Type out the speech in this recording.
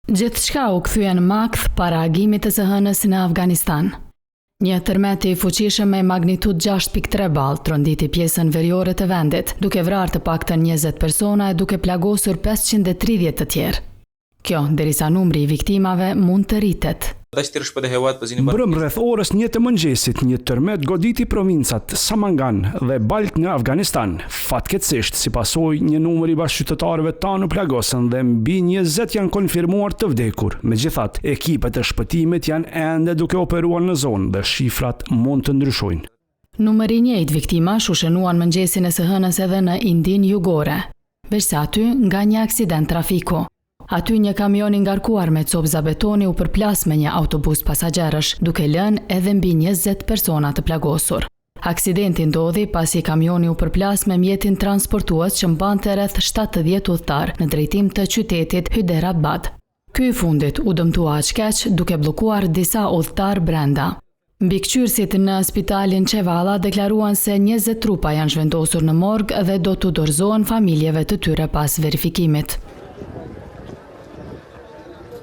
Gjithçka u kthye në makth para agimit të SHN-s në Afganistan. Një tërmet i fuqishëm me magnitud 6.3 ball tronditi pjesën veriore të vendit, duke vrarë të paktën 20 persona e duke plagosur 530 të tjerë. Kjo, derisa numri i viktimave mund të rritet. Mbrëm rreth orës 1 të mëngjesit, një tërmet goditi provincat Samangan dhe Balt nga Afganistan. Fatkeqësisht, si pasojë, një numër i bashkëqytetarëve tanë u plagosën dhe mbi 20 janë konfirmuar të vdekur. Megjithatë, ekipet e shpëtimit janë ende duke operuar në zonë dhe shifrat mund të ndryshojnë. Numri i njëjtë viktimash u shënuan mëngjesin e SHN-s edhe në Indin jugore, veçse aty nga një aksident trafiku. Aty një kamion i ngarkuar me copza betoni u përplas me një autobus pasagjerësh, duke lënë edhe mbi 20 persona të plagosur. Aksidenti ndodhi pasi kamioni u përplas me mjetin transportues që mbante rreth 70 udhëtar në drejtim të qytetit Hyderabad. Ky i fundit u dëmtua aq keq duke bllokuar disa udhëtar brenda. Mbikëqyrësit në spitalin Çevalla deklaruan se 20 trupa janë zhvendosur në morg dhe do t'u dorëzohen familjeve të tyre pas verifikimit.